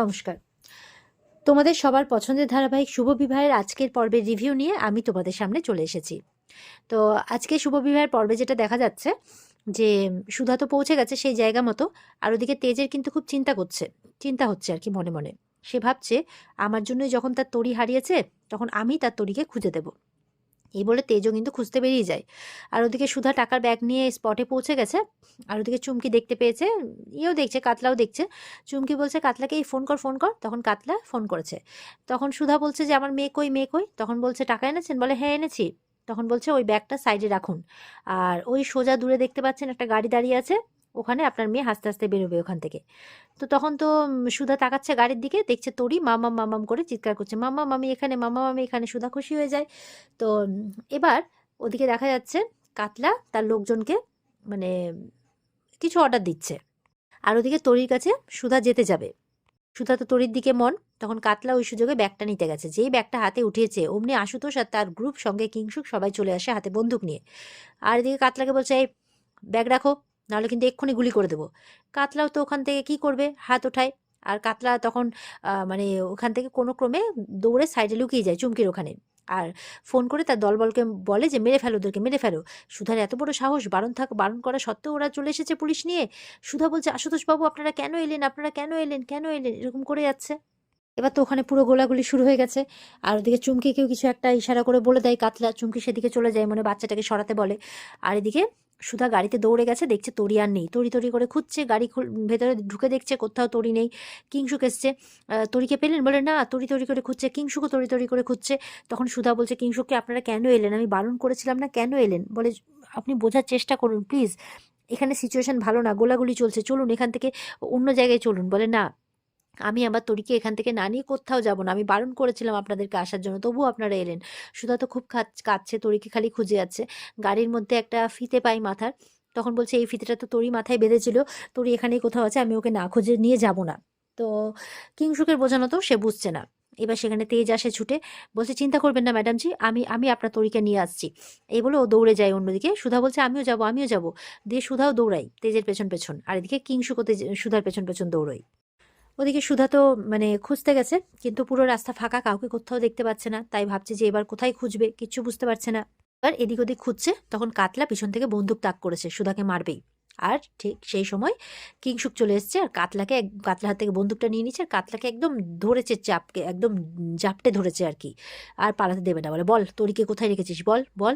নমস্কার। তোমাদের সবার পছন্দের ধারাবাহিক শুভ বিবাহের আজকের পর্বের রিভিউ নিয়ে আমি তোমাদের সামনে চলে এসেছি। তো আজকে শুভ বিবাহের পর্বে যেটা দেখা যাচ্ছে যে সুধা তো পৌঁছে গেছে সেই জায়গা মতো, আর ওদিকে তেজের কিন্তু খুব চিন্তা হচ্ছে আর কি মনে মনে। সে ভাবছে আমার জন্যই যখন তার তরি হারিয়েছে তখন আমি তার তরিকে খুঁজে দেব। এই বলে তেজও কিন্তু খুঁজতে বেরিয়ে যায়। আর ওদিকে সুধা টাকার ব্যাগ নিয়ে স্পটে পৌঁছে গেছে। আর ওদিকে চুমকি দেখতে পেয়েছে, ইয়েও দেখছে, কাতলাও দেখছে। চুমকি বলছে কাতলাকে এই ফোন কর ফোন কর, তখন কাতলা ফোন করেছে। তখন সুধা বলছে যে আমার মেয়ে কই মেয়ে কই, তখন বলছে টাকা এনেছেন, বলে হ্যাঁ এনেছি। তখন বলছে ওই ব্যাগটা সাইডে রাখুন, আর ওই সোজা দূরে দেখতে পাচ্ছেন একটা গাড়ি দাঁড়িয়ে আছে, ওখানে আপনার মেয়ে হাসতে হাসতে বেরোবে ওখান থেকে। তো তখন তো সুধা তাকাচ্ছে গাড়ির দিকে, দেখছে তরি মামাম মামাম করে চিৎকার করছে, মামা মামি এখানে, মামা মামি এখানে। সুধা খুশি হয়ে যায়। তো এবার ওদিকে দেখা যাচ্ছে কাতলা তার লোকজনকে মানে কিছু অর্ডার দিচ্ছে, আর ওদিকে তরির কাছে সুধা যেতে যাবে। সুধা তো তরির দিকে মন। তখন কাতলা ওই সুযোগে ব্যাগটা নিতে গেছে, যেই ব্যাগটা হাতে উঠিয়েছে অমনি আশুতোষ আর তার গ্রুপ সঙ্গে কিংসুক সবাই চলে আসে হাতে বন্দুক নিয়ে। আর এদিকে কাতলাকে বলছে এই ব্যাগ রাখো, নাহলে কিন্তু এক্ষুনি গুলি করে দেবো। কাতলাও তো ওখান থেকে কি করবে, হাত ওঠায়। আর কাতলা তখন মানে ওখান থেকে কোনো ক্রমে দৌড়ে সাইডে লুকিয়ে যায় চুমকির ওখানে। আর ফোন করে তার দলবলকে বলে যে মেরে ফেলো, ওদেরকে মেরে ফেলো। সুধার এত বড় সাহস, বারণ করা সত্ত্বেও ওরা চলে এসেছে পুলিশ নিয়ে। সুধা বলছে আশুতোষ বাবু আপনারা কেন এলেন, আপনারা কেন এলেন, কেন এলেন, এরকম করে যাচ্ছে। এবার তো ওখানে পুরো গোলাগুলি শুরু হয়ে গেছে। আর ওদিকে চুমকিকেও কিছু একটা ইশারা করে বলে দেয় কাতলা, চুমকি সেদিকে চলে যায়, মানে বাচ্চাটাকে সরাতে বলে। আর এদিকে সুধা গাড়িতে দৌড়ে গেছে, দেখছে তরি আর নেই। তরি তরি করে খুঁজছে, গাড়ি ভেতরে ঢুকে দেখছে কোথাও তরি নেই। কিংসুক এসছে, তরিকে পেলেন, বলে না, তরি তরি করে খুঁজছে। কিংসুকও তরি তরি করে খুঁজছে। তখন সুধা বলছে কিংসুককে আপনারা কেন এলেন, আমি বারণ করেছিলাম না, কেন এলেন? বলে আপনি বোঝার চেষ্টা করুন প্লিজ, এখানে সিচুয়েশন ভালো না, গোলাগুলি চলছে, চলুন এখান থেকে অন্য জায়গায় চলুন। বলে না, আমি আমার তরিকে এখান থেকে না নিয়ে কোথাও যাব না, আমি বারণ করেছিলাম আপনাদেরকে আসার জন্য, তবুও আপনারা এলেন। সুধা তো খুব কাঁদছে, তরিকে খালি খুঁজে যাচ্ছে। গাড়ির মধ্যে একটা ফিতে পাই মাথার, তখন বলছে এই ফিতেটা তো তরি মাথায় বেঁধেছিল, তরি এখানেই কোথাও আছে, আমি ওকে না খুঁজে নিয়ে যাব না। তো কিংসুকের বোঝানো তো সে বুঝছে না। এবার সেখানে তেজ আসে ছুটে, বলছে চিন্তা করবেন না ম্যাডামজি, আমি আমি আপনার তরিকে নিয়ে আসছি। এই বলে ও দৌড়ে যায় অন্যদিকে। সুধা বলছে আমিও যাব আমিও যাব, দিয়ে সুধাও দৌড়াই তেজের পেছন পেছন, আর এদিকে কিংসুকও সুধার পেছন পেছন দৌড়াই। ওদিকে সুধা তো মানে খুঁজতে গেছে, কিন্তু পুরো রাস্তা ফাঁকা, কাউকে কোথাও দেখতে পাচ্ছে না। তাই ভাবছে যে এবার কোথায় খুঁজবে, কিচ্ছু বুঝতে পারছে না। এবার এদিক ওদিক খুঁজছে, তখন কাতলা পিছন থেকে বন্দুক তাক করেছে, সুধাকে মারবেই। আর ঠিক সেই সময় কিংসুক চলে এসছে, আর কাতলা হাত থেকে বন্দুকটা নিয়ে নিচ্ছে, আর কাতলাকে একদম ধরেছে, চাপকে একদম জাপটে ধরেছে আর কি। আর পালাতে দেবে না, বলে বল তরিকে কোথায় রেখেছিস, বল বল।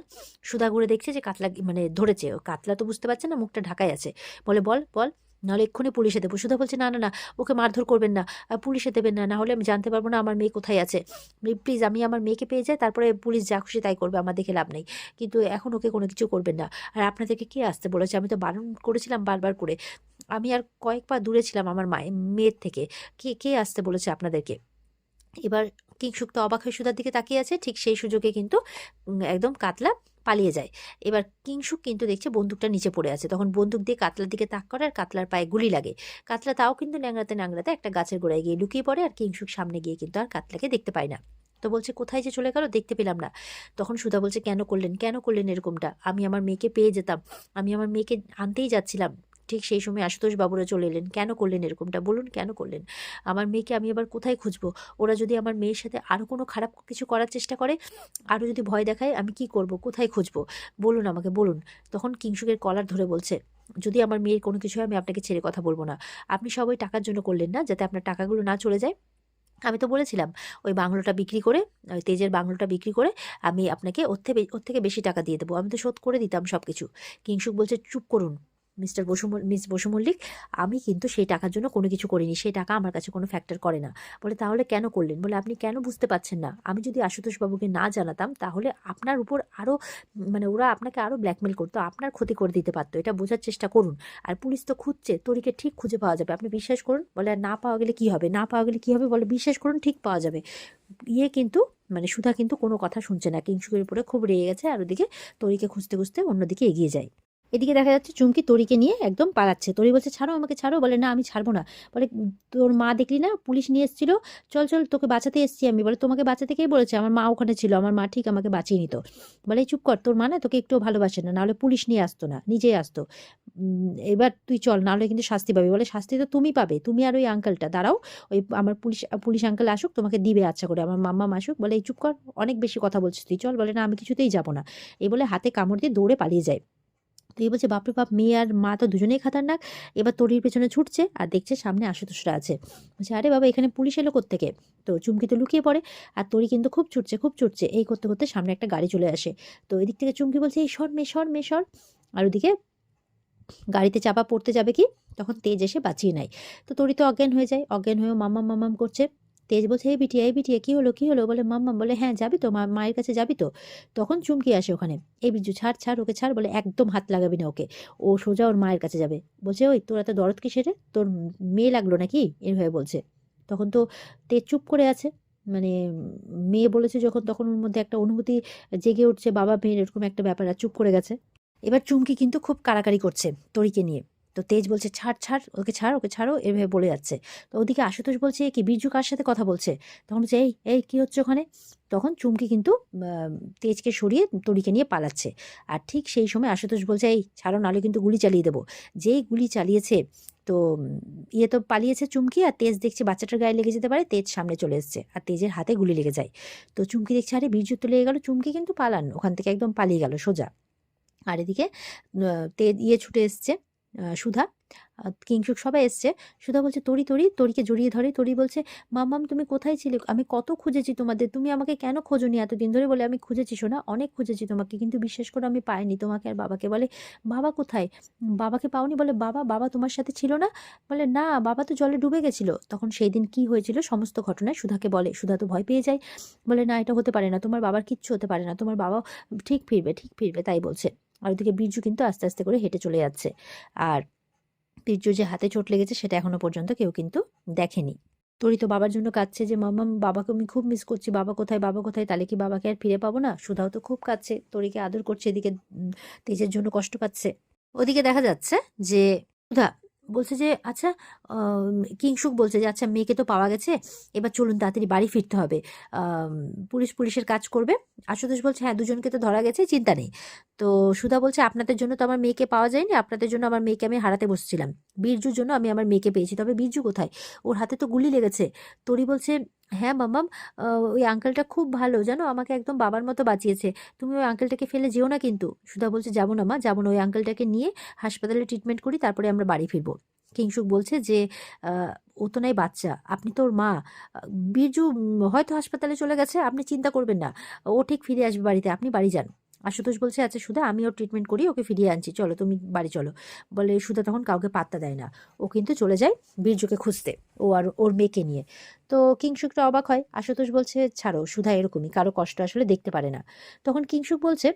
সুধা ঘুরে দেখছে যে কাতলা মানে ধরেছে, কাতলা তো বুঝতে পারছে না, মুখটা ঢাকাই আছে। বলে বল বল, নাহলে এক্ষুনি পুলিশে দেবো। সুধা বলছে না না না, ওকে মারধর করবেন না, পুলিশে দেবেন না, না হলে আমি জানতে পারবো না আমার মেয়ে কোথায় আছে। প্লিজ, আমি আমার মেয়েকে পেয়ে যাই, তারপরে পুলিশ যা খুশি তাই করবে, আমার দেখে লাভ নেই, কিন্তু এখন ওকে কোনো কিছু করবেন না। আর আপনাদেরকে কে আসতে বলেছে, আমি তো বারণ করেছিলাম বারবার করে, আমি আর কয়েক পা দূরে ছিলাম আমার মেয়ের থেকে, কে কে আসতে বলেছে আপনাদেরকে? এবার কিংসুক তো অবাক হয়ে সুধার দিকে তাকিয়ে আছে, ঠিক সেই সুযোগে কিন্তু একদম কাতলা পালিয়ে যায়। এবার কিংসুক কিন্তু দেখছে বন্দুকটা নিচে পড়ে আছে, তখন বন্দুক দিয়ে কাতলার দিকে তাক করে, আর কাতলার পায়ে গুলি লাগে। কাতলা তাও কিন্তু ন্যাংড়াতে ন্যাংড়াতে একটা গাছের গোড়ায় গিয়ে লুকিয়ে পড়ে, আর কিংসুক সামনে গিয়ে কিন্তু আর কাতলাকে দেখতে পায় না। তো বলছে কোথায় যে চলে গেল, দেখতে পেলাম না। তখন সুধা বলছে কেন করলেন, কেন করলেন এরকমটা, আমি আমার মেয়েকে পেয়ে যেতাম, আমি আমার মেয়েকে আনতেই যাচ্ছিলাম, ঠিক সেই সময় আশুতোষ বাবুরা চলে এলেন, কেন করলেন এরকমটা, বলুন কেন করলেন? আমার মেয়েকে আমি এবার কোথায় খুঁজবো? ওরা যদি আমার মেয়ের সাথে আরও কোনো খারাপ কিছু করার চেষ্টা করে, আরও যদি ভয় দেখায়, আমি কি করব, কোথায় খুঁজবো, বলুন আমাকে বলুন। তখন কিংসুকের কলার ধরে বলছে যদি আমার মেয়ের কোনো কিছু হয় আমি আপনাকে ছেড়ে কথা বলবো না। আপনি সবাই টাকার জন্য করলেন না, যাতে আপনার টাকাগুলো না চলে যায়। আমি তো বলেছিলাম ওই বাংলোটা বিক্রি করে, ওই তেজের বাংলোটা বিক্রি করে আমি আপনাকে ওর থেকে বেশি টাকা দিয়ে দেবো, আমি তো শোধ করে দিতাম সব কিছু। কিংসুক বলছে চুপ করুন মিস বসু মল্লিক, আমি কিন্তু সেই টাকার জন্য কোনো কিছু করিনি, সেই টাকা আমার কাছে কোনো ফ্যাক্টর করে না। বলে তাহলে কেন করলেন? বলে আপনি কেন বুঝতে পারছেন না, আমি যদি আশুতোষ বাবুকে না জানাতাম তাহলে আপনার উপর আরও মানে ওরা আপনাকে আরও ব্ল্যাকমেল করতো, আপনার ক্ষতি করে দিতে পারতো, এটা বোঝার চেষ্টা করুন। আর পুলিশ তো খুঁজছে, তরিকে ঠিক খুঁজে পাওয়া যাবে, আপনি বিশ্বাস করুন। বলে আর না পাওয়া গেলে কি হবে, না পাওয়া গেলে কি হবে, বলে বিশ্বাস করুন ঠিক পাওয়া যাবে। কিন্তু মানে সুধা কিন্তু কোনো কথা শুনছে না, কিংসুকের উপরে খুব রেগে গেছে, আর ওদিকে তরিকে খুঁজতে খুঁজতে অন্যদিকে এগিয়ে যায়। এদিকে দেখা যাচ্ছে চুমকি তরিকে নিয়ে একদম পালাচ্ছে, তরি বলছে ছাড়ো আমাকে ছাড়ো, বলে না আমি ছাড়বো না। বলে তোর মা দেখলি না, পুলিশ নিয়ে এসেছিল, চল চল তোকে বাঁচাতে এসেছি আমি। বলে তোমাকে বাঁচাতে কে বলেছে, আমার মা ওখানে ছিল, আমার মা ঠিক আমাকে বাঁচিয়ে নিত। বলে চুপ কর, তোর মা না তোকে একটু ভালোবাসে না, নাহলে পুলিশ নিয়ে আসতো না, নিজেই আসতো। এবার তুই চল, নাহলে কিন্তু শাস্তি পাবি। বলে শাস্তি তো তুমি পাবে, তুমি আর ওই আঙ্কেলটা, দাঁড়াও ওই আমার পুলিশ আঙ্কেল আসুক, তোমাকে দিবে আচ্ছা করে, আমার মাম্মা আসুক। বলে এই চুপ কর, অনেক বেশি কথা বলছিস তুই, চল। বলে না আমি কিছুতেই যাবো না। এই বলে হাতে কামড় দিয়ে দৌড়ে পালিয়ে যায়। তো এই বলছে বাপরে বাপ, মেয়ে আর মা তো দুজনেই খাতারনাক। এবার তরির পেছনে ছুটছে আর দেখছে সামনে আশুতোষরা আছে। বলছে আরে বাবা, এখানে পুলিশ এলো কোত্থেকে? তো চুমকি তো লুকিয়ে পড়ে, আর তরি কিন্তু খুব ছুটছে, এই করতে করতে সামনে একটা গাড়ি চলে আসে। তো এদিক থেকে চুমকি বলছে এই সর মে সর। আর ওদিকে গাড়িতে চাপা পড়তে যাবে কি, তখন তেজ এসে বাঁচিয়ে নেয়। তো তরি তো অজ্ঞান হয়ে যায়, অজ্ঞান হয়েও মাম্মাম করছে। তেজ বলছে এই বিটিয়া কি হলো? বলে মাম্মাম। বলে হ্যাঁ যাবি তো, মায়ের কাছে যাবি তো? তখন চুমকি আসে ওখানে, এই বিজু ছাড় ওকে ছাড়। বলে একদম হাত লাগাবি না ওকে, ও সোজা ওর মায়ের কাছে যাবে। বলছে ওই তোর এত দরদ কিসের রে? তোর মেয়ে লাগলো নাকি? এভাবে বলছে। তখন তো তেজ চুপ করে আছে, মানে মেয়ে বলেছে যখন, তখন ওর মধ্যে একটা অনুভূতি জেগে উঠছে, বাবা মেয়ের এরকম একটা ব্যাপার, আর চুপ করে গেছে। এবার চুমকি কিন্তু খুব কাড়াকাড়ি করছে তরিকে নিয়ে। তো তেজ বলছে ছাড় ওকে ছাড়ো, এভাবে বলে যাচ্ছে। তো ওদিকে আশুতোষ বলছে কি বিরজু কার সাথে কথা বলছে? তখন বলছে এই কি হচ্ছে ওখানে? তখন চুমকি কিন্তু তেজকে সরিয়ে তরিকে নিয়ে পালাচ্ছে। আর ঠিক সেই সময় আশুতোষ বলছে এই ছাড়ো, নাহলে কিন্তু গুলি চালিয়ে দেবো। যেই গুলি চালিয়েছে, তো ইয়ে তো পালিয়েছে চুমকি, আর তেজ দেখছে বাচ্চাটার গায়ে লেগে যেতে পারে, তেজ সামনে চলে এসছে আর তেজের হাতে গুলি লেগে যায়। তো চুমকি দেখছে আরে বিরজু তো লেগে গেল, চুমকি কিন্তু পালান ওখান থেকে, একদম পালিয়ে গেল সোজা। আর এদিকে ছুটে এসছে, সুধা, কিংসুক সবাই এসছে। সুধা বলছে তরিকে জড়িয়ে ধরে। তরি বলছে মাম্মাম তুমি কোথায় ছিলে? আমি কত খুঁজেছি তোমাদের, তুমি আমাকে কেন খোঁজোনি এতদিন ধরে? বলে আমি খুঁজেছি সোনা, অনেক খুঁজেছি তোমাকে, কিন্তু বিশ্বাস করো আমি পাইনি তোমাকে আর বাবাকে। বলে বাবা কোথায়? বাবাকে পাওনি? বলে বাবা তোমার সাথে ছিল না? বলে না, বাবা তো জলে ডুবে গেছিল। তখন সেই দিন কি হয়েছিল সমস্ত ঘটনায় সুধাকে বলে। সুধা তো ভয় পেয়ে যায়, বলে না এটা হতে পারে না, তোমার বাবার কিচ্ছু হতে পারে না, তোমার বাবা ঠিক ফিরবে তাই বলছে। আর ওদিকে বীরজু কিন্তু আস্তে আস্তে করে হেঁটে চলে যাচ্ছে। আর বীরজুর যে হাতে চোট লেগেছে সেটা এখনো পর্যন্ত কেউ কিন্তু দেখেনি। তরি তো বাবার জন্য কাঁদছে যে মাম্মাম বাবাকে আমি খুব মিস করছি, বাবা কোথায়, তাহলে কি বাবাকে আর ফিরে পাবো না? সুধাও তো খুব কাঁদছে, তরিকে আদর করছে, এদিকে তেজের জন্য কষ্ট পাচ্ছে। ওদিকে দেখা যাচ্ছে যে সুধা বলছে যে আচ্ছা, কিংসুক বলছে যে আচ্ছা মেয়েকে তো পাওয়া গেছে, এবার চলুন তাড়াতাড়ি বাড়ি ফিরতে হবে, পুলিশের কাজ করবে। আশুতোষ বলছে হ্যাঁ দুজনকে তো ধরা গেছে, চিন্তা নেই। তো সুধা বলছে আপনাদের জন্য তো আমার মেয়েকে পাওয়া যায়নি, আপনাদের জন্য আমার মেয়েকে আমি হারাতে বসছিলাম, বীরজুর জন্য আমি আমার মেয়েকে পেয়েছি, তবে বীরজু কোথায়? ওর হাতে তো গুলি লেগেছে। তরি বলছে হ্যাঁ মাম্মাম, ওই আঙ্কেলটা খুব ভালো জানো, আমাকে একদম বাবার মতো বাঁচিয়েছে, তুমি ওই আঙ্কেলটাকে ফেলে যেও না কিন্তু। সুধা বলছে যাবো না মা, যাবো না, ওই আঙ্কেলটাকে নিয়ে হাসপাতালে ট্রিটমেন্ট করি, তারপরে আমরা বাড়ি ফিরবো। কিংসুক বলছে যে আহ, ও তো নাই বাচ্চা, আপনি তো ওর মা, বীরজু হয়তো হাসপাতালে চলে গেছে, আপনি চিন্তা করবেন না, ও ঠিক ফিরে আসবে বাড়িতে, আপনি বাড়ি যান। আশুতোষ বলছে আচ্ছা সুধা, আমি ওর ট্রিটমেন্ট করি, ওকে ফিরিয়ে আনছি, চলো তুমি বাড়ি চলো। বলে সুধা তখন কাউকে পাত্তা দেয় না, ও কিন্তু চলে যায় বীরজুকে খুঁজতে, ও আর ওর মেয়েকে নিয়ে। তো কিংসুকটা অবাক হয়, আশুতোষ বলছে ছাড়ো, সুধা এরকমই, কারো কষ্ট আসলে দেখতে পারে না। তখন কিংসুক বলছে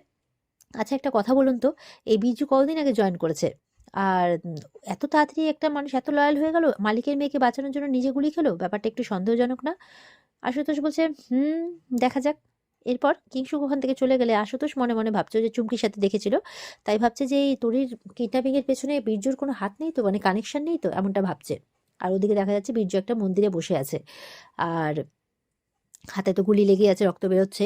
আচ্ছা একটা কথা বলুন তো, এই বীরজু কতদিন আগে জয়েন করেছে? আর এত তাড়াতাড়ি একটা মানুষ এত লয়াল হয়ে গেল, মালিকের মেয়েকে বাঁচানোর জন্য নিজে গুলি খেলো, ব্যাপারটা একটু সন্দেহজনক না? আশুতোষ বলছে দেখা যাক। এরপর কিংসুক ওখান থেকে চলে গেলে আশুতোষ মনে মনে ভাবছে যে চুমকির সাথে দেখেছিল, তাই ভাবছে যে এই তরির কিডন্যাপিং এর পেছনে বীরজুর কোনো হাত নেই তো, মানে কানেকশন নেই তো, এমনটা ভাবছে। আর ওদিকে দেখা যাচ্ছে বীরজু একটা মন্দিরে বসে আছে, আর হাতে তো গুলি লেগে আছে, রক্ত বেরোচ্ছে।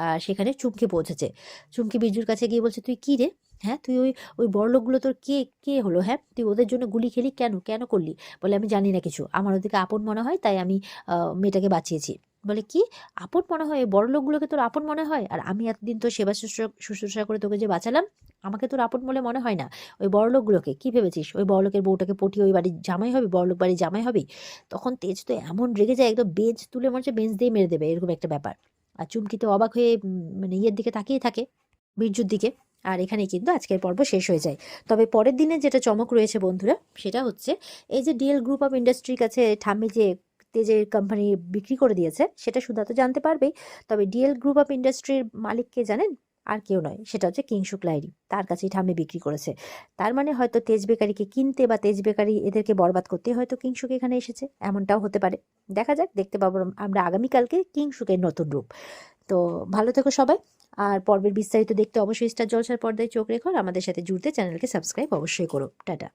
আর সেখানে চুমকি পৌঁছেছে। চুমকি বিরজুর কাছে গিয়ে বলছে তুই কি রে? হ্যাঁ তুই ওই বড়লোকগুলো তোর কে কে হলো? হ্যাঁ তুই ওদের জন্য গুলি খেলি কেন, কেন করলি? বলে আমি জানি না কিছু, আমার ওদিকে আপন মনে হয় তাই আমি মেয়েটাকে বাঁচিয়েছি। বলে কি আপন মনে হয়? বড় লোকগুলোকে তোর আপন মনে হয়? আর আমি এতদিন তোর সেবা শুশ্রূষা করে তোকে যে বাঁচালাম, আমাকে তোর আপন বলে মনে হয় না? ওই বড়লোকগুলোকে কি ভেবেছিস ওই বড়লোকের বউটাকে পটিয়ে ওই বাড়ির জামাই হবে, বড়লোক বাড়ির জামাই হবে? তখন তেজ তো এমন রেগে যায়, একদম বেঞ্চ তুলে মনে হচ্ছে বেঞ্চ দিয়ে মেরে দেবে, এরকম একটা ব্যাপার। আর চুমকি তো অবাক হয়ে মানে ইয়ের দিকে তাকিয়ে থাকে, বীরজুর দিকে। আর এখানেই কিন্তু আজকের পর্ব শেষ হয়ে যায়। তবে পরের দিনে যেটা চমক রয়েছে বন্ধুরা, সেটা হচ্ছে এই যে ডিএল গ্রুপ অফ ইন্ডাস্ট্রির কাছে ঠাম্মি যে তেজের কোম্পানি বিক্রি করে দিয়েছে, সেটা সুধা তো জানতে পারবেই। তবে ডিএল গ্রুপ অফ ইন্ডাস্ট্রির মালিক কে জানেন? আর কেউ নয়, সেটা হচ্ছে কিংসুক লাহিড়ী, তার কাছেই ঠাম্মি বিক্রি করেছে। তার মানে হয়তো তেজ বেকারিকে কিনতে বা তেজ বেকারি এদেরকে বরবাদ করতে হয়তো কিংসুক এখানে এসেছে, এমনটাও হতে পারে। দেখা যাক, দেখতে পাবো আমরা আগামীকালকে কিংসুকের নতুন রূপ। তো ভালো থেকো সবাই। আর পর্বের বিস্তারিত দেখতে অবশ্যই স্টার জলসার পর্দায় চোখ রেখো, আর আমাদের সাথে জুড়তে চ্যানেলকে সাবস্ক্রাইব অবশ্যই করো। টাটা।